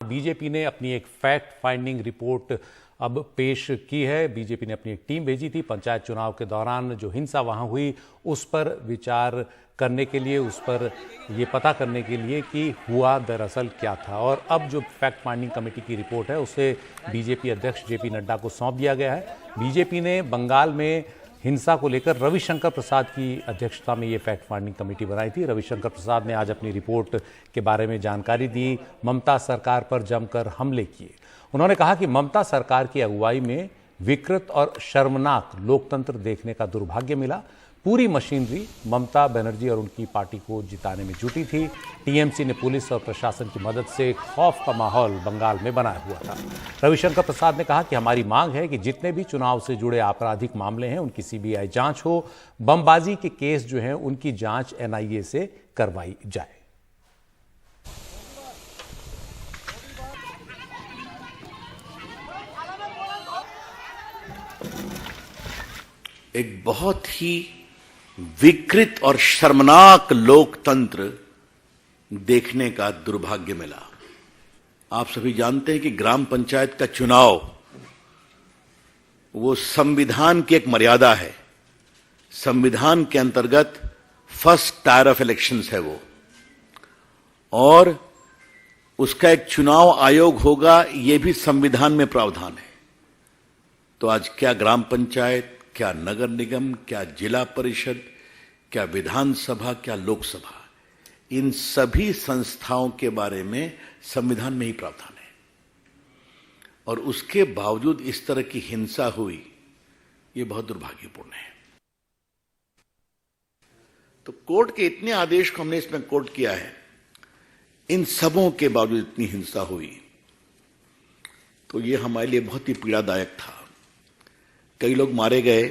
BJP ने अपनी एक फैक्ट फाइंडिंग रिपोर्ट अब पेश की है। बीजेपी ने अपनी एक टीम भेजी थी पंचायत चुनाव के दौरान जो हिंसा वहां हुई उस पर विचार करने के लिए, उस पर ये पता करने के लिए कि हुआ दरअसल क्या था। और अब जो फैक्ट फाइंडिंग कमेटी की रिपोर्ट है उसे बीजेपी अध्यक्ष जेपी नड्डा को सौंप दिया गया है। बीजेपी ने बंगाल में हिंसा को लेकर रविशंकर प्रसाद की अध्यक्षता में ये फैक्ट फाइंडिंग कमेटी बनाई थी। रविशंकर प्रसाद ने आज अपनी रिपोर्ट के बारे में जानकारी दी, ममता सरकार पर जमकर हमले किए। उन्होंने कहा कि ममता सरकार की अगुवाई में विकृत और शर्मनाक लोकतंत्र देखने का दुर्भाग्य मिला। पूरी मशीनरी ममता बनर्जी और उनकी पार्टी को जिताने में जुटी थी। टीएमसी ने पुलिस और प्रशासन की मदद से खौफ का माहौल बंगाल में बनाया हुआ था। रविशंकर प्रसाद ने कहा कि हमारी मांग है कि जितने भी चुनाव से जुड़े आपराधिक मामले हैं उनकी सीबीआई जांच हो। बमबाजी के केस जो हैं उनकी जांच एनआईए से करवाई जाए। एक बहुत ही विकृत और शर्मनाक लोकतंत्र देखने का दुर्भाग्य मिला। आप सभी जानते हैं कि ग्राम पंचायत का चुनाव वो संविधान की एक मर्यादा है। संविधान के अंतर्गत फर्स्ट टायर ऑफ इलेक्शंस है वो, और उसका एक चुनाव आयोग होगा, ये भी संविधान में प्रावधान है। तो आज क्या ग्राम पंचायत, क्या नगर निगम, क्या जिला परिषद, क्या विधानसभा, क्या लोकसभा, इन सभी संस्थाओं के बारे में संविधान में ही प्रावधान है। और उसके बावजूद इस तरह की हिंसा हुई, ये बहुत दुर्भाग्यपूर्ण है। तो कोर्ट के इतने आदेश को हमने इसमें कोर्ट किया है, इन सबों के बावजूद इतनी हिंसा हुई, तो ये हमारे लिए बहुत ही पीड़ादायक था। कई लोग मारे गए,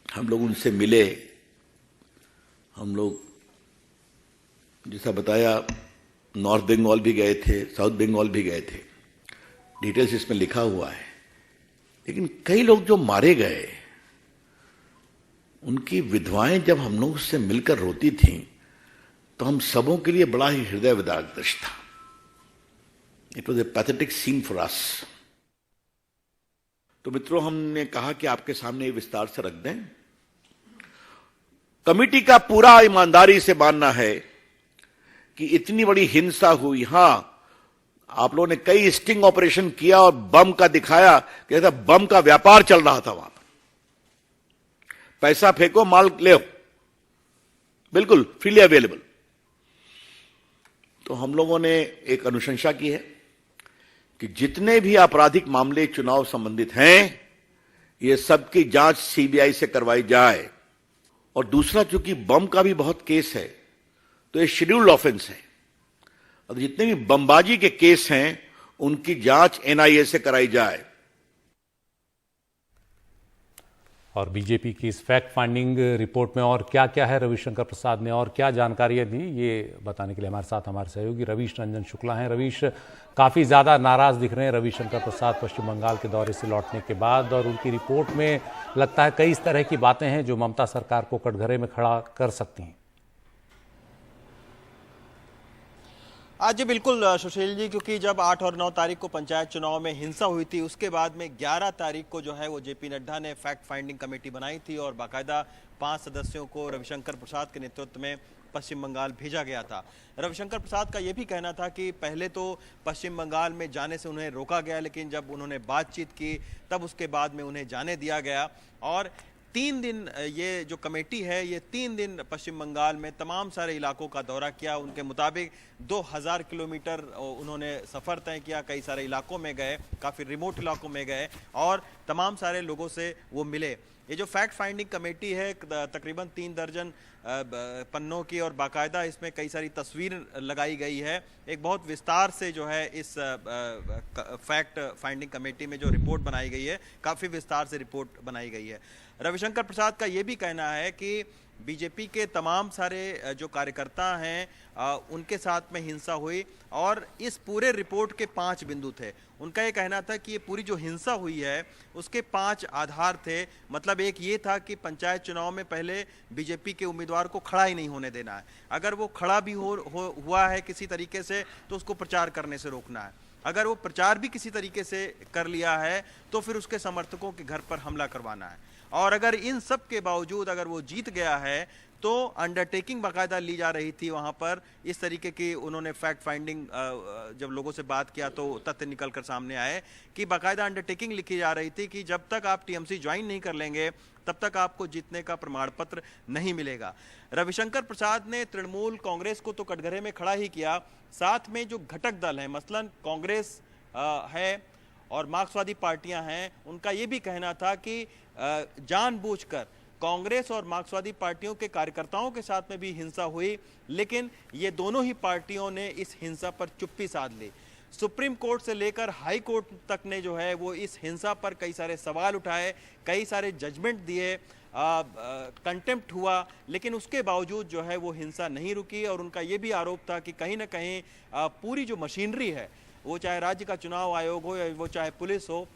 हम लोग उनसे मिले, हम लोग जैसा बताया नॉर्थ बंगाल भी गए थे, साउथ बंगाल भी गए थे, डिटेल्स इसमें लिखा हुआ है। लेकिन कई लोग जो मारे गए, उनकी विधवाएं जब हम लोग उससे मिलकर रोती थीं, तो हम सबों के लिए बड़ा ही हृदय विदारक दृश्य था। It was a pathetic scene for us. तो मित्रों, हमने कहा कि आपके सामने विस्तार से रख दें। कमेटी का पूरा ईमानदारी से मानना है कि इतनी बड़ी हिंसा हुई। हां, आप लोगों ने कई स्टिंग ऑपरेशन किया और बम का दिखाया, कहता बम का व्यापार चल रहा था वहां पर। पैसा फेंको, माल ले, बिल्कुल फ्रीली अवेलेबल। तो हम लोगों ने एक अनुशंसा की है कि जितने भी आपराधिक मामले चुनाव संबंधित हैं, ये सबकी जांच सीबीआई से करवाई जाए। और दूसरा, चूंकि बम का भी बहुत केस है, तो ये शेड्यूल्ड ऑफेंस है, और जितने भी बमबाजी के केस हैं उनकी जांच एनआईए से कराई जाए। और बीजेपी की इस फैक्ट फाइंडिंग रिपोर्ट में और क्या क्या है, रविशंकर प्रसाद ने और क्या जानकारियां दी, ये बताने के लिए हमारे साथ हमारे सहयोगी रवीश रंजन शुक्ला हैं। रवीश, काफ़ी ज़्यादा नाराज़ दिख रहे हैं रविशंकर प्रसाद पश्चिम बंगाल के दौरे से लौटने के बाद, और उनकी रिपोर्ट में लगता है कई इस तरह की बातें हैं जो ममता सरकार को कटघरे में खड़ा कर सकती हैं। आज जी बिल्कुल सुशील जी, क्योंकि जब 8 और 9 तारीख को पंचायत चुनाव में हिंसा हुई थी, उसके बाद में 11 तारीख को जो है वो जेपी नड्डा ने फैक्ट फाइंडिंग कमेटी बनाई थी और बाकायदा 5 सदस्यों को रविशंकर प्रसाद के नेतृत्व में पश्चिम बंगाल भेजा गया था। रविशंकर प्रसाद का यह भी कहना था कि पहले तो पश्चिम बंगाल में जाने से उन्हें रोका गया, लेकिन जब उन्होंने बातचीत की तब उसके बाद में उन्हें जाने दिया गया। और 3 दिन ये जो कमेटी है, ये 3 दिन पश्चिम बंगाल में तमाम सारे इलाकों का दौरा किया। उनके मुताबिक 2000 किलोमीटर उन्होंने सफ़र तय किया, कई सारे इलाकों में गए, काफ़ी रिमोट इलाकों में गए और तमाम सारे लोगों से वो मिले। ये जो फैक्ट फाइंडिंग कमेटी है तकरीबन 3 दर्जन पन्नों की, और बाकायदा इसमें कई सारी तस्वीर लगाई गई है। एक बहुत विस्तार से जो है इस फैक्ट फाइंडिंग कमेटी में जो रिपोर्ट बनाई गई है, काफ़ी विस्तार से रिपोर्ट बनाई गई है। रविशंकर प्रसाद का ये भी कहना है कि बीजेपी के तमाम सारे जो कार्यकर्ता हैं उनके साथ में हिंसा हुई, और इस पूरे रिपोर्ट के 5 बिंदु थे। उनका ये कहना था कि ये पूरी जो हिंसा हुई है उसके 5 आधार थे। मतलब एक ये था कि पंचायत चुनाव में पहले बीजेपी के उम्मीदवार को खड़ा ही नहीं होने देना है, अगर वो खड़ा भी हुआ है किसी तरीके से तो उसको प्रचार करने से रोकना है। अगर वो प्रचार भी किसी तरीके से कर लिया है तो फिर उसके समर्थकों के घर पर हमला करवाना है। और अगर इन सब के बावजूद अगर वो जीत गया है तो अंडरटेकिंग बाकायदा ली जा रही थी वहां पर, इस तरीके की उन्होंने फैक्ट फाइंडिंग जब लोगों से बात किया तो तथ्य निकल कर सामने आए कि बाकायदा अंडरटेकिंग लिखी जा रही थी कि जब तक आप टीएमसी ज्वाइन नहीं कर लेंगे तब तक आपको जीतने का प्रमाण पत्र नहीं मिलेगा। रविशंकर प्रसाद ने तृणमूल कांग्रेस को तो कटघरे में खड़ा ही किया, साथ में जो घटक दल हैं मसलन कांग्रेस है और मार्क्सवादी पार्टियां हैं, उनका ये भी कहना था कि जानबूझकर कांग्रेस और मार्क्सवादी पार्टियों के कार्यकर्ताओं के साथ में भी हिंसा हुई, लेकिन ये दोनों ही पार्टियों ने इस हिंसा पर चुप्पी साध ली। सुप्रीम कोर्ट से लेकर हाई कोर्ट तक ने जो है वो इस हिंसा पर कई सारे सवाल उठाए, कई सारे जजमेंट दिए, कंटेम्प्ट हुआ, लेकिन उसके बावजूद जो है वो हिंसा नहीं रुकी। और उनका ये भी आरोप था कि कहीं ना कहीं पूरी जो मशीनरी है, वो चाहे राज्य का चुनाव आयोग हो या वो चाहे पुलिस हो,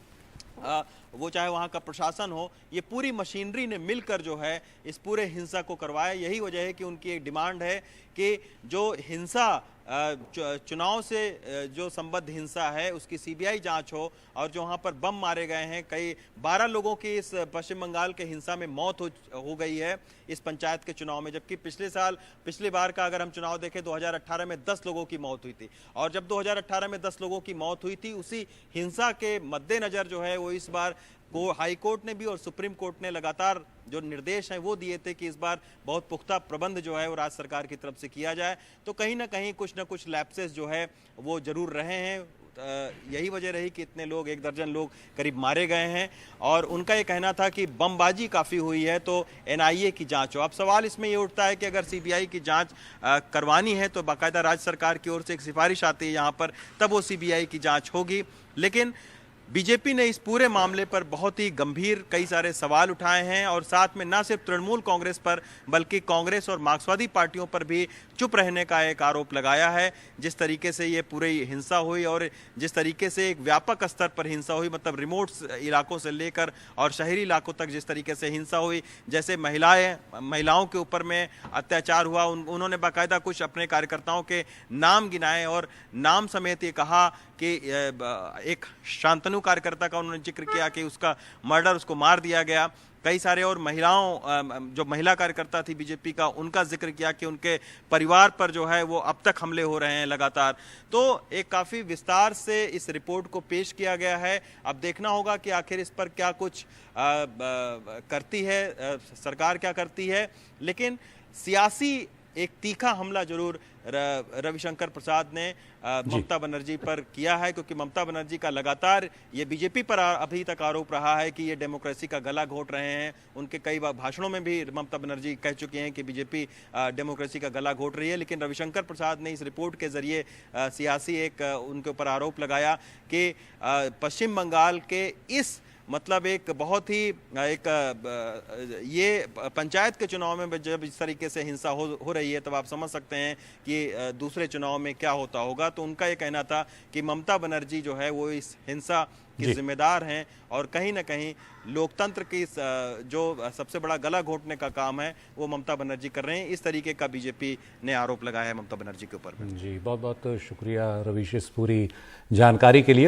वो चाहे वहाँ का प्रशासन हो, ये पूरी मशीनरी ने मिलकर जो है इस पूरे हिंसा को करवाया। यही वजह है कि उनकी एक डिमांड है कि जो हिंसा चुनाव से जो संबद्ध हिंसा है उसकी सीबीआई जांच हो, और जो वहाँ पर बम मारे गए हैं, कई 12 लोगों की इस पश्चिम बंगाल के हिंसा में मौत हो गई है इस पंचायत के चुनाव में, जबकि पिछले बार का अगर हम चुनाव देखें 2018 में 10 लोगों की मौत हुई थी। और जब 2018 में 10 लोगों की मौत हुई थी, उसी हिंसा के मद्देनजर जो है वो इस बार हाई कोर्ट ने भी और सुप्रीम कोर्ट ने लगातार जो निर्देश हैं वो दिए थे कि इस बार बहुत पुख्ता प्रबंध जो है वो राज्य सरकार की तरफ से किया जाए। तो कहीं ना कहीं कुछ ना कुछ लैप्सेस जो है वो जरूर रहे हैं। यही वजह रही कि इतने लोग, 1 दर्जन लोग करीब मारे गए हैं। और उनका ये कहना था कि बमबाजी काफ़ी हुई है तो एनआईए की जांच हो। अब सवाल इसमें ये उठता है कि अगर सीबीआई की जांच करवानी है तो बाकायदा राज्य सरकार की ओर से एक सिफारिश आती है यहाँ पर, तब वो सीबीआई की जांच होगी। लेकिन बीजेपी ने इस पूरे मामले पर बहुत ही गंभीर कई सारे सवाल उठाए हैं, और साथ में न सिर्फ तृणमूल कांग्रेस पर बल्कि कांग्रेस और मार्क्सवादी पार्टियों पर भी चुप रहने का एक आरोप लगाया है। जिस तरीके से ये पूरी हिंसा हुई और जिस तरीके से एक व्यापक स्तर पर हिंसा हुई, मतलब रिमोट इलाकों से लेकर और शहरी इलाकों तक जिस तरीके से हिंसा हुई, जैसे महिलाओं के ऊपर में अत्याचार हुआ, उन्होंने बाकायदा कुछ अपने कार्यकर्ताओं के नाम गिनाए और नाम समेत ये कहा कि एक शांतनु कार्यकर्ता का उन्होंने जिक्र किया कि उसका मर्डर, उसको मार दिया गया। कई सारे और जो महिला कार्यकर्ता थी बीजेपी का, उनका जिक्र किया कि उनके परिवार पर जो है वो अब तक हमले हो रहे हैं लगातार। तो एक काफ़ी विस्तार से इस रिपोर्ट को पेश किया गया है। अब देखना होगा कि आखिर इस पर क्या कुछ करती है सरकार, क्या करती है। लेकिन सियासी एक तीखा हमला जरूर रविशंकर प्रसाद ने ममता बनर्जी पर किया है, क्योंकि ममता बनर्जी का लगातार ये बीजेपी पर अभी तक आरोप रहा है कि ये डेमोक्रेसी का गला घोट रहे हैं। उनके कई बार भाषणों में भी ममता बनर्जी कह चुकी हैं कि बीजेपी डेमोक्रेसी का गला घोट रही है। लेकिन रविशंकर प्रसाद ने इस रिपोर्ट के जरिए सियासी एक उनके ऊपर आरोप लगाया कि पश्चिम बंगाल के इस मतलब एक बहुत ही ये पंचायत के चुनाव में जब इस तरीके से हिंसा हो रही है, तब आप समझ सकते हैं कि दूसरे चुनाव में क्या होता होगा। तो उनका ये कहना था कि ममता बनर्जी जो है वो इस हिंसा के जिम्मेदार हैं, और कहीं ना कहीं लोकतंत्र की जो सबसे बड़ा गला घोटने का काम है वो ममता बनर्जी कर रहे हैं। इस तरीके का बीजेपी ने आरोप लगाया है ममता बनर्जी के ऊपर। जी, बहुत बहुत शुक्रिया रवीश इस पूरी जानकारी के लिए।